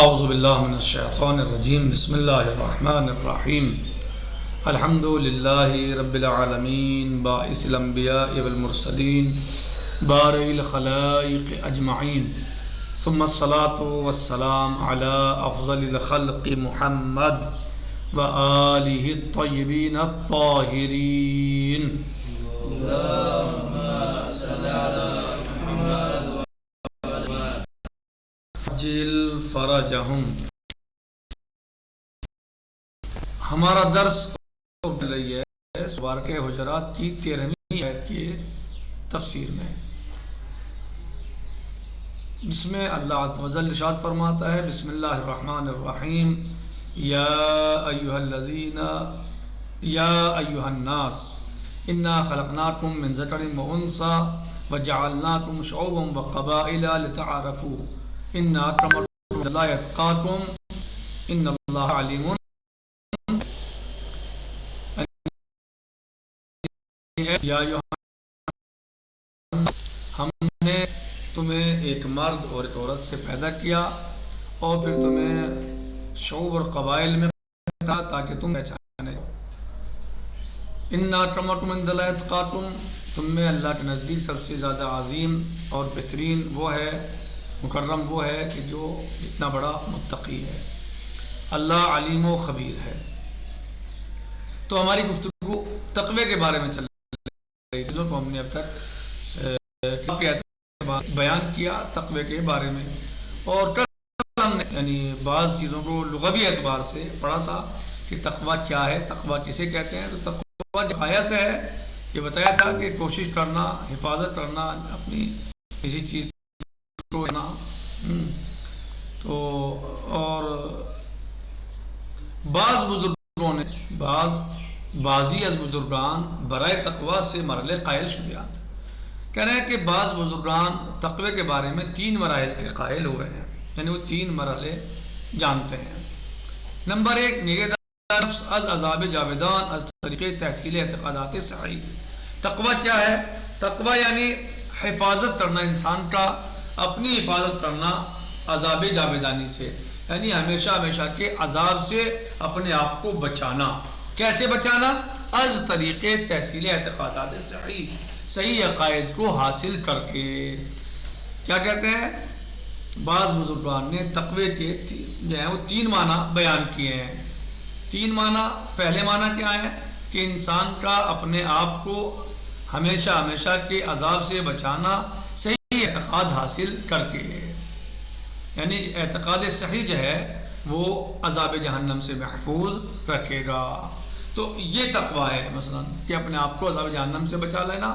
اعوذ باللہ من الشیطان الرجیم بسم اللہ الرحمن الرحیم الحمد للہ رب العالمین باعث الانبیاء والمرسلین بارئ الخلائق اجمعین ثم الصلاة والسلام علی افضل الخلق محمد وآلہ الطیبین الطاہرین اللہم صلی علی محمد جل فرجہم۔ ہمارا درس رہی ہے سورۃ حجرات کی 13ویں آیت کی تفسیر میں، جس میں اللہ عز و جل ارشاد فرماتا ہے بسم اللہ الرحمن الرحیم یا ایھا الناس انا خلقناکم من ذکر و انثی وجعلناکم شعوبا وقبائل لتعارفوا ان اکرمکم عند اللہ اتقاکم ان اللہ علیم۔ یا ہم نے تمہیں ایک مرد اور ایک عورت سے پیدا کیا اور پھر تمہیں شعوب اور قبائل میں تاکہ تم پہچانے۔ ان اکرمکم عند اللہ اتقاکم، تم میں اللہ کے نزدیک سب سے زیادہ عظیم اور بہترین وہ ہے، مکرم وہ ہے کہ جو اتنا بڑا متقی ہے۔ اللہ علیم و خبیر ہے۔ تو ہماری گفتگو تقوی کے بارے میں چل رہی چیزوں کو ہم نے اب تک بیان کیا تقوی کے بارے میں، اور کل ہم نے یعنی بعض چیزوں کو لغوی اعتبار سے پڑھا تھا کہ تقوی کیا ہے، تقوی کسے کہتے ہیں۔ تو تقوی جو آیت سے ہے یہ بتایا تھا کہ کوشش کرنا، حفاظت کرنا اپنی کسی چیز کو تو، اور بعض بزرگوں نے بعضی از بزرگان برائے تقوی سے مرحلے قائل شدیات، کہہ رہے ہیں کہ بعض بزرگان تقوی کے بارے میں 3 مراحل کے قائل ہوئے ہیں، یعنی وہ 3 مرحلے جانتے ہیں۔ نمبر 1، نگہدار نفس از عذاب جاودان از طریقے تحصیل اعتقادات صحیح۔ تقوی کیا ہے؟ تقوی یعنی حفاظت کرنا، انسان کا اپنی حفاظت کرنا عذاب جاودانی سے، یعنی ہمیشہ کے عذاب سے اپنے آپ کو بچانا۔ کیسے بچانا؟ از طریقے تحصیل اعتقادات صحیح عقائد کو حاصل کر کے۔ کیا کہتے ہیں؟ بعض بزرگان نے تقوی کے جو ہیں وہ 3 معنی بیان کیے ہیں۔ 3 معنی، پہلے معنی کیا ہے کہ انسان کا اپنے آپ کو ہمیشہ کے عذاب سے بچانا صحیح اعتقاد حاصل کر کے، یعنی اعتقاد صحیح جو ہے وہ عذاب جہنم سے محفوظ رکھے گا۔ تو یہ تقوی ہے، مثلا کہ اپنے آپ کو عذاب جہنم سے بچا لینا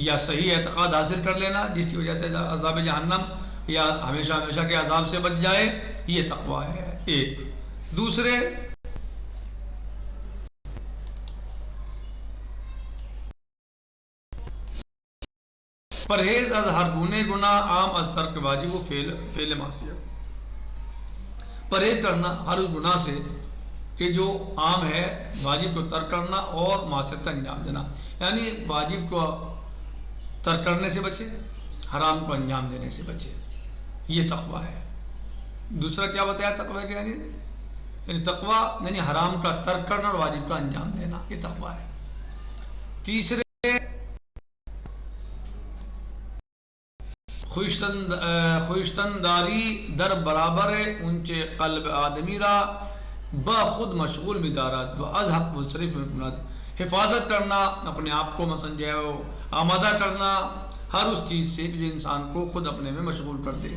یا صحیح اعتقاد حاصل کر لینا جس کی وجہ سے عذاب جہنم یا ہمیشہ کے عذاب سے بچ جائے، یہ تقوی ہے ایک۔ دوسرے، پرہیز از ہر گناہ عام از ترک واجب و فعل معصیت۔ پرہیز کرنا ہر اس گناہ سے کہ جو عام ہے، واجب کو ترک کرنا اور معصیت کا انجام دینا، یعنی واجب کو ترک کرنے سے بچے، حرام کو انجام دینے سے بچے، یہ تقوی ہے۔ دوسرا کیا بتایا تقوی کے یعنی تقوی یعنی حرام کا ترک کرنا اور واجب کا انجام دینا، یہ تقوی ہے۔ تیسرے، خویشتن داری در برابر اونچے قلب آدمی را با خود مشغول مدارات و از حق منصرف مکنات۔ حفاظت کرنا، اپنے آپ کو مثلا جو ہے وہ آمادہ کرنا ہر اس چیز سے جو انسان کو خود اپنے میں مشغول کر دے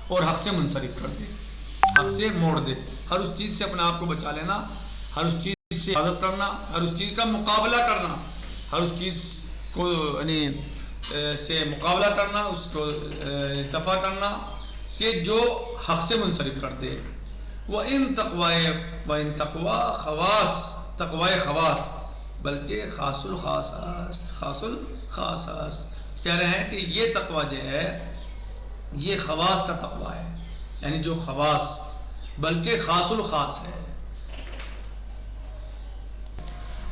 اور حق سے منصرف کر دے، حق سے موڑ دے۔ ہر اس چیز سے اپنے آپ کو بچا لینا، ہر اس چیز سے حفاظت کرنا، ہر اس چیز کا مقابلہ کرنا، ہر اس چیز کو یعنی سے مقابلہ کرنا، اس کو دفع کرنا کہ جو حق سے منصرف کر دے۔ وَإِن تقوی خواص بلکہ خاص الخاص است۔ کہہ رہے ہیں کہ یہ تقوی جو ہے یہ خواص کا تقوی ہے، یعنی جو خواص بلکہ خاص الخاص ہے۔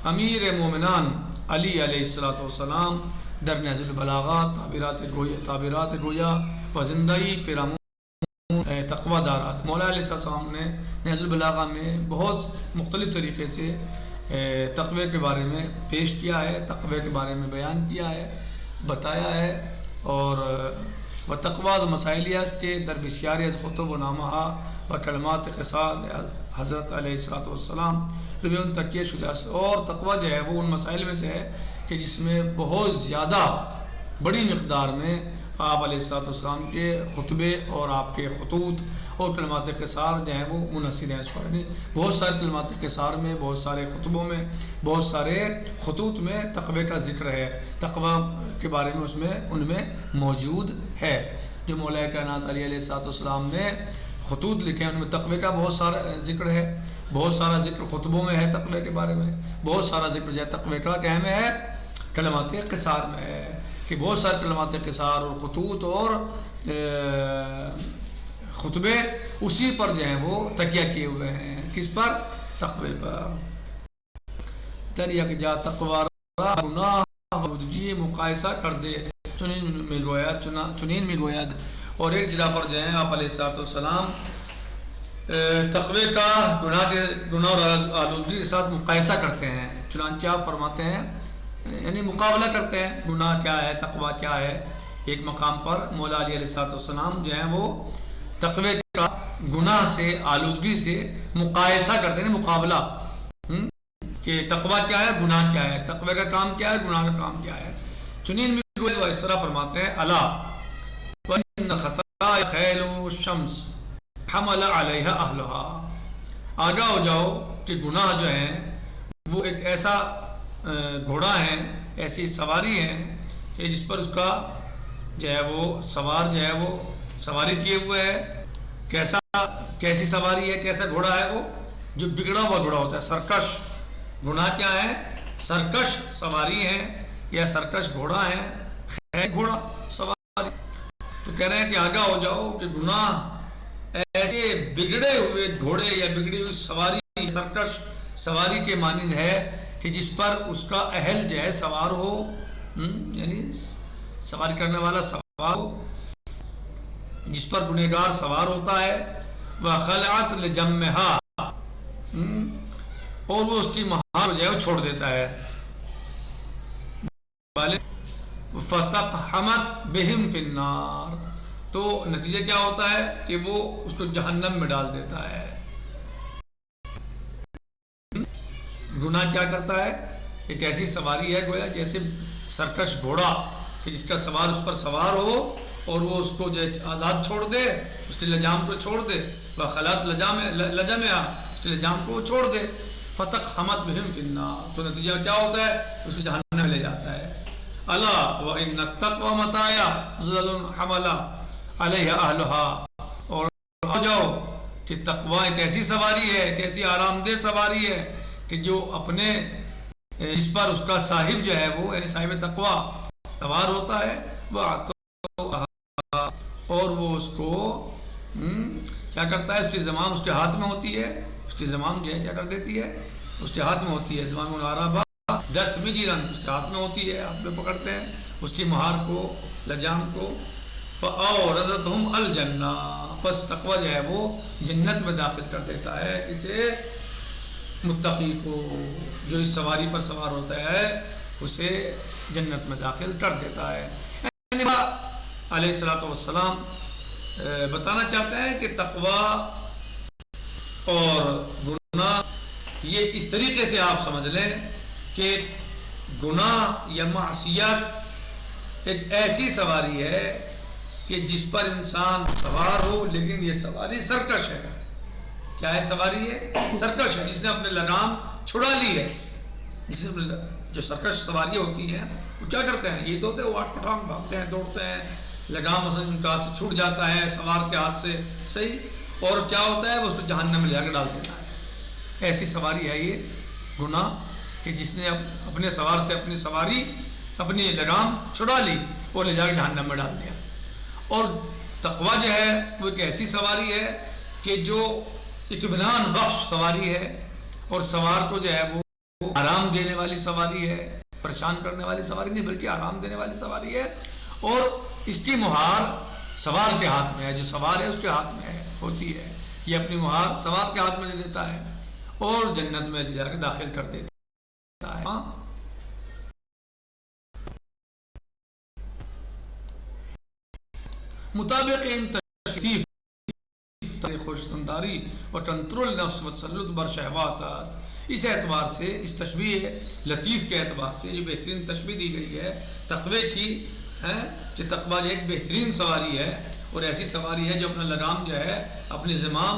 امیر مومنان علی علیہ السلام در نہج البلاغہ تعبیرات گویا و زندگی پیرامون تقوی دارات. مولا علیہ السلام نے نہج البلاغہ میں بہت مختلف طریقے سے تقوی کے بارے میں پیش کیا ہے، تقوی کے بارے میں بیان کیا ہے، بتایا ہے. اور و تقوی و مسائل است در بسیاری از خطب و نامہ و کلمات خصال حضرت علیہ الصلوۃ والسلام روی ان تکیہ شدہ است. اور تقوی جو ہے وہ ان مسائل میں سے ہے کہ جس میں بہت زیادہ بڑی مقدار میں آپ علیہ الصلوۃ والسلام کے خطبے اور آپ کے خطوط اور کلمات قصار جو ہیں وہ منحصر ہیں اس پر. یعنی بہت سارے کلمات قصار میں، بہت سارے خطبوں میں، بہت سارے خطوط میں تقوی کا ذکر ہے، تقوی کے بارے میں ان میں موجود ہے. جو مولا کائنات علیہ الصلوۃ والسلام نے خطوط لکھے ہیں ان میں تقوی کا بہت سارا ذکر ہے. بہت سارا ذکر خطبوں میں ہے تقوی کے بارے میں، بہت سارا ذکر جو ہے تقوی کا کہنے میں ہے کلمات قصار میں ہے کہ بہت سارے کلمات قصار اور خطوط اور خطبے اسی پر جو ہیں وہ تکیہ کیے ہوئے ہیں. کس پر؟ تقوی پر. دریا کہ جا تقوی گناہ جی مقایسہ کر دے چنین میں گویا. اور ایک جگہ پر جو ہے آپ علیہ الصلوۃ والسلام تقوی کا گناہ اور آلودگی کے ساتھ مقایسہ کرتے ہیں. چنانچہ آپ فرماتے ہیں یعنی مقابلہ کرتے ہیں گناہ کیا ہے تقوی کیا ہے. ایک مقام پر مولا علیہ الصلوۃ والسلام جو ہیں وہ تقوی کا گناہ سے آلودگی سے مقایسہ کرتے ہیں، مقابلہ کہ تقوی کیا ہے گناہ کیا ہے، تقوی کا کام کیا ہے گناہ کا کام کیا ہے. چنین میں وہ اس طرح فرماتے ہیں الا وان خطا خیل الشمس حمل علیہا اہلہا. آگاہ ہو جاؤ کہ گناہ جو ہیں وہ ایک ایسا گھوڑا ہے، ایسی سواری ہے کہ جس پر اس کا جو ہے وہ سوار جو ہے وہ سواری کیے ہوئے ہے. کیسی سواری ہے، کیسا گھوڑا ہے وہ؟ جو بگڑا ہوا گھوڑا ہوتا ہے، سرکش. گناہ کیا ہے؟ سرکش سواری ہے یا سرکش گھوڑا ہے، خیر گھوڑا سواری. تو کہہ رہے ہیں کہ آگاہ ہو جاؤ کہ گناہ ایسے بگڑے ہوئے گھوڑے یا بگڑی ہوئی سواری سرکش سواری کے مانند ہے کہ جس پر اس کا اہل جو ہے سوار ہو، یعنی سواری کرنے والا سوار ہو، جس پر گنہگار سوار ہوتا ہے. وَخَلَعَتْ لِجَمِّهَا، اور وہ اس کی مہار جو ہے وہ چھوڑ دیتا ہے. فَتَقْحَمَتْ بِهِمْ فِي النَّارِ، تو نتیجہ کیا ہوتا ہے کہ وہ اس کو جہنم میں ڈال دیتا ہے. گناہ کیا کرتا ہے؟ ایک ایسی سواری ہے گویا جیسے سرکش گھوڑا کہ جس کا سوار اس پر سوار ہو اور وہ اس کو جو آزاد چھوڑ دے، اس کے لجام کو چھوڑ دے. وَخَلَعَتْ لِجَمِّهَا، اس کے لجام کو چھوڑ دے. فَتَقْحَمَتْ بِهِمْ فِي النَّارِ، تو نتیجہ کیا ہوتا ہے؟ اس کو جہنم میں لے جاتا ہے. الا وَإِنَّ التَّقْوَى مَتَاعًا ظُلَلٌ حَمَلَ عَلَيْهَا أَهْلُهَا، اور آ جاؤ کہ تقوی ایک ایسی سواری ہے، ایک ایسی آرام دہ سواری ہے کہ جو اپنے اس پر اس کا صاحب جو ہے وہ یعنی صاحب تقوی سوار ہوتا ہے. وہ اور وہ اس کو کیا کرتا ہے؟ اس کی زمام اس کے ہاتھ میں ہوتی ہے. اس کی زمام جو ہے کیا کر دیتی ہے؟ اس کے ہاتھ میں ہوتی ہے. زمام العربہ دست مجیرن، اس کے ہاتھ میں ہوتی ہے، ہاتھ میں پکڑتے ہیں اس کی مہار کو، لجام کو. فَأَوْرَدَتْهُمْ الْجَنَّةَ، پس تقوی جو ہے وہ جنت میں داخل کر دیتا ہے اسے متقی کو. جو اس سواری پر سوار ہوتا ہے اسے جنت میں داخل کر دیتا ہے. علیہ الصلوۃ والسلام بتانا چاہتے ہیں کہ تقوی اور گناہ یہ اس طریقے سے آپ سمجھ لیں کہ گناہ یا معصیت ایک ایسی سواری ہے کہ جس پر انسان سوار ہو لیکن یہ سواری سرکش ہے. کیا ہے سواری؟ ہے سرکش ہے، جس نے اپنے لگام چھڑا لی ہے. جس نے جو سرکش سواریاں ہوتی ہیں وہ کیا کرتے ہیں؟ یہ تو ہوتے ہیں واٹ پٹانگ بھاگتے ہیں، دوڑتے ہیں، لگام مثلا ان کا ہاتھ سے چھوٹ جاتا ہے سوار کے ہاتھ سے، صحیح. اور کیا ہوتا ہے؟ وہ اس کو جہنم میں لے کے ڈال دیتا ہے. ایسی سواری ہے یہ گناہ کہ جس نے اپنے سوار سے اپنی سواری اپنی لگام چھڑا لی اور لے جا کے جہنم میں ڈال دیا. اور تقوی جو ہے وہ ایک ایسی سواری ہے کہ جو اطمینان بخش سواری ہے اور سوار کو جو ہے وہ آرام دینے والی سواری ہے، پریشان کرنے والی سواری نہیں بلکہ آرام دینے والی سواری ہے. اور اس کی مہار سوار کے ہاتھ میں ہے، جو سوار ہے اس کے ہاتھ میں ہوتی ہے، یہ اپنی مہار سوار کے ہاتھ میں دے دیتا ہے اور جنت میں جا کے داخل کر دیتا ہے۔ مطابق ان تشریف خوشتنداری اور کنٹرول نفس و تسلط بر شہوات است، اس اعتبار سے اس تشبیہ لطیف کے اعتبار سے جو بہترین تشبیہ دی گئی ہے تقوی کی ہے کہ تقوی ایک بہترین سواری ہے اور ایسی سواری ہے جو اپنا لگام جو ہے اپنی زمام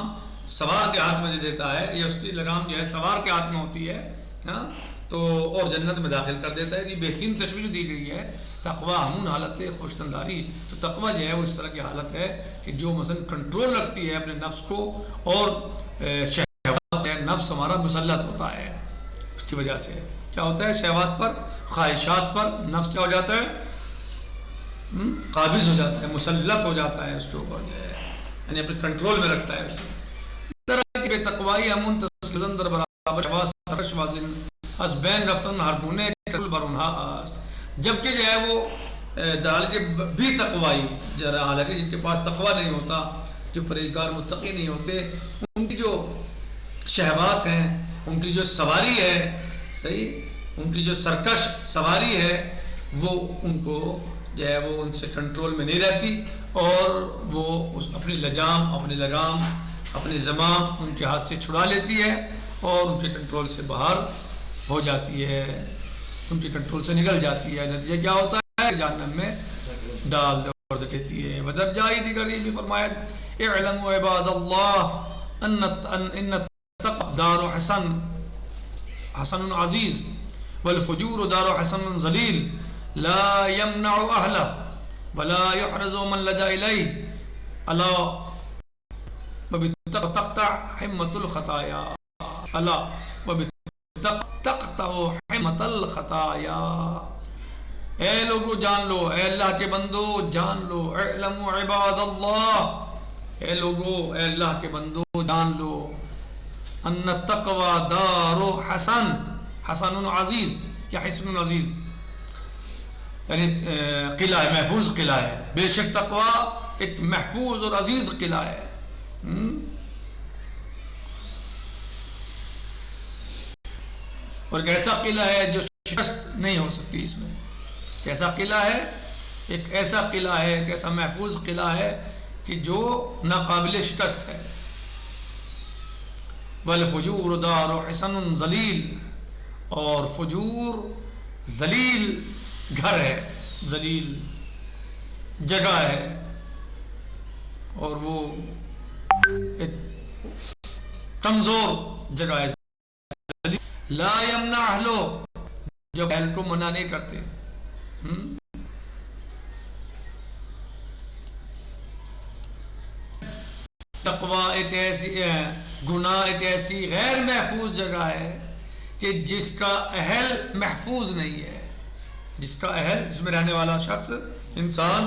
سوار کے ہاتھ میں دے دیتا ہے، یا اس کی لگام جو ہے سوار کے ہاتھ میں ہوتی ہے ہاں تو اور جنت میں داخل کر دیتا ہے۔ یہ بہترین تشبیہ جو دی گئی ہے تقوی ہمون حالت خوشتنداری، تو تقوی جو ہے وہ اس طرح کی حالت ہے کہ جو مثلا کنٹرول رکھتی ہے اپنے نفس کو، اور شہوات نفس ہمارا مسلط ہوتا ہے، اس کی وجہ سے کیا ہوتا ہے شہوات پر خواہشات پر نفس کیا ہو جاتا ہے قابض ہو جاتا ہے، مسلط ہو جاتا ہے اس کے اوپر جو ہے، یعنی اپنے کنٹرول میں رکھتا ہے اسے۔ بے تقوائی امون تسلطن در برابر شواز سرش وازن از بین رفتن ہرگونے کنٹرول برونہا است، جبکہ جو ہے وہ دال کے بھی تقوائی ذرا حالانکہ جن کے پاس تقوی نہیں ہوتا، جو پرہیزگار متقی نہیں ہوتے، ان کی جو شہوات ہیں، ان کی جو سواری ہے صحیح، ان کی جو سرکش سواری ہے وہ ان کو جو ہے وہ ان سے کنٹرول میں نہیں رہتی، اور وہ اپنی لجام اپنی لگام اپنی زمام ان کے ہاتھ سے چھڑا لیتی ہے اور ان کے کنٹرول سے باہر ہو جاتی ہے، ان کے کنٹرول سے نکل جاتی ہے۔ نتیجہ کیا ہوتا ہے جہنم میں ڈال دیتی ہے۔ ودر جائی دیگر یہ بھی فرمایا اعلموا عباد اللہ ان دار حسن حسن عزیز والفجور دار حسن ذلیل لا يمنع اهله ولا يحرز من لجا الیہ الا وبتقطع حمة الخطایا الا وبتقطع حمة الخطایا۔ اے لوگو جان لو، اے اللہ کے بندو جان لو، اعلموا عباد اللہ، اے لوگو اے اللہ کے بندو جان لو، ان التقوی دار حسن حسن عزیز یا حسن عزیز، یعنی قلعہ ہے، محفوظ قلعہ ہے، بے شک تقوی ایک محفوظ اور عزیز قلعہ ہے۔ اور ایک ایسا قلعہ ہے جو شکست نہیں ہو سکتی، اس میں کیسا قلعہ ہے، ایک ایسا قلعہ ہے، ایک ایسا محفوظ قلعہ ہے کہ جو ناقابل شکست ہے۔ والفجور دار حسن ذلیل، اور فجور ذلیل گھر ہے، ذلیل جگہ ہے، اور وہ ایک کمزور جگہ ہے۔ لا یمنع اہلو، جو اہل کو منع نہیں کرتے۔ تقوی ایک ایسی گناہ ایک ایسی غیر محفوظ جگہ ہے کہ جس کا اہل محفوظ نہیں ہے، جس کا اہل جس میں رہنے والا شخص انسان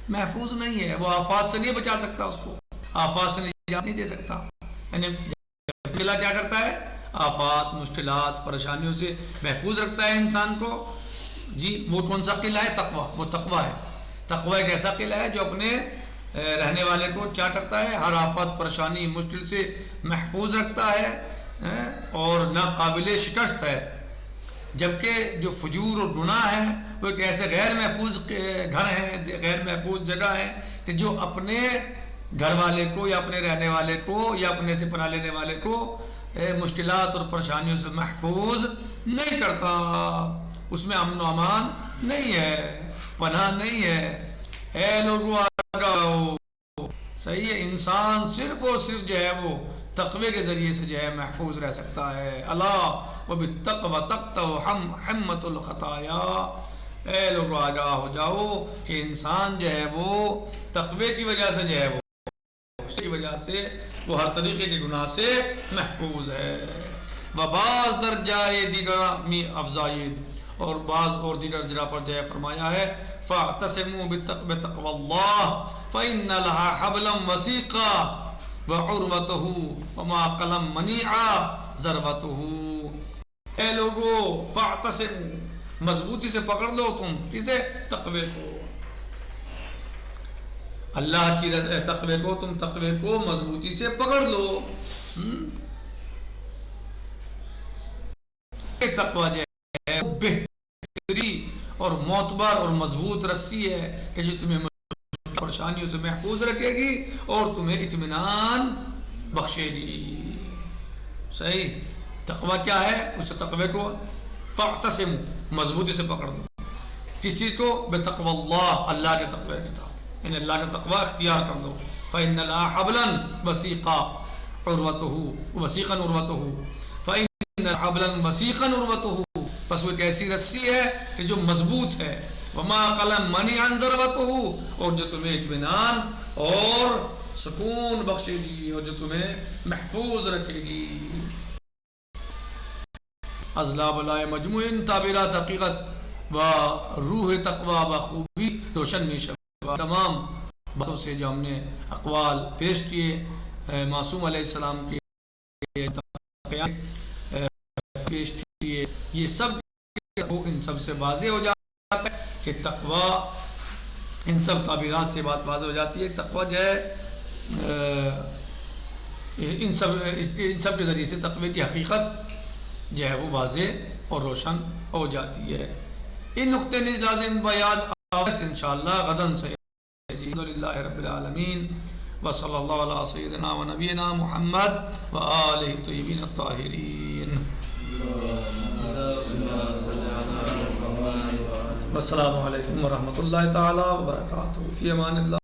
محفوظ نہیں ہے، وہ آفات سے نہیں بچا سکتا، اس کو آفات سے نجات نہیں دے سکتا۔ یعنی قلعہ کیا کرتا ہے، آفات مشکلات پریشانیوں سے محفوظ رکھتا ہے انسان کو۔ جی وہ کون سا قلعہ ہے، تقوی، وہ تقوی ہے۔ تقوی ایک ایسا قلعہ ہے جو اپنے رہنے والے کو کیا کرتا ہے، ہر آفت پریشانی مشکل سے محفوظ رکھتا ہے اور ناقابل شکست ہے۔ جبکہ جو فجور اور گناہ ہے وہ ایک ایسے غیر محفوظ گھر ہیں، غیر محفوظ جگہ ہے کہ جو اپنے گھر والے کو یا اپنے رہنے والے کو یا اپنے سے پناہ لینے والے کو مشکلات اور پریشانیوں سے محفوظ نہیں کرتا، اس میں امن و امان نہیں ہے، پناہ نہیں ہے۔ اے لوگو آگاہو، صحیح ہے، انسان صرف اور صرف جو ہے وہ تقوی کے ذریعے سے جو ہے محفوظ رہ سکتا ہے۔ اللہ وبالتقوی تقطع حمة الخطایا، اے لوگو آگاہ ہو جاؤ کہ انسان جو ہے وہ تقوی کی وجہ سے جو ہے وہ اس کی وجہ سے وہ ہر طریقے کے گناہ سے محفوظ ہے۔ وبعض درجائے دیگر می افزائید، اور بعض اور دیگر جگہ پر جو ہے فرمایا ہے فاعتصموا بتقوى الله فإن لها حبلا وثيقا وعروته وما قلم منيعا ذروته۔ اے لوگو فاعتصموا، مضبوطی سے پکڑ لو تم کسے، تقوی کو۔ اللہ کی تقوی کو، تم تقوی کو مضبوطی سے پکڑ لو. تقوی جو ہے وہ بہتری اور معتبر اور مضبوط رسی ہے کہ جو تمہیں پریشانیوں سے محفوظ رکھے گی اور تمہیں اطمینان بخشے گی. صحیح. تقوی کیا ہے؟ اس تقوی کو فاعتصموا، مضبوطی سے پکڑ لو. کس چیز کو؟ بتقوی اللہ، اللہ کے تقوی کے ساتھ، یعنی اللہ کا تقوی اختیار کر دو. فإن لها حبلا وثيقا عروته وثيقا عروته فإن حبلا وثيقا عروته، بس وہ ایک ایسی رسی ہے کہ جو مضبوط ہے. وما قلم منی عن ذروته، اور جو تمہیں اطمینان اور سکون بخشے گی اور جو تمہیں محفوظ رکھے گی. اضلاع بلائے مجموع تعبیرات حقیقت و روح تقوی بخوبی روشن میں شب. تمام باتوں سے جو ہم نے اقوال پیش کیے معصوم علیہ السلام کے پیش کیے، یہ سب ان سب سے واضح ہو جاتا ہے کہ تقوی، ان سب تعبیرات سے بات واضح ہو جاتی ہے. تقوی جو ہے ان سب کے ذریعے سے تقوی کی حقیقت جو ہے وہ واضح اور روشن ہو جاتی ہے. ان نقطے نے لازم بیان آوست انشاءاللہ غدن سے. الحمدللہ رب العالمین وصلی اللہ علی سیدنا و نبینا محمد و آلہ الطیبین الطاہرین. والسلام علیکم ورحمۃ اللہ تعالی وبرکاتہ. فی امان اللہ.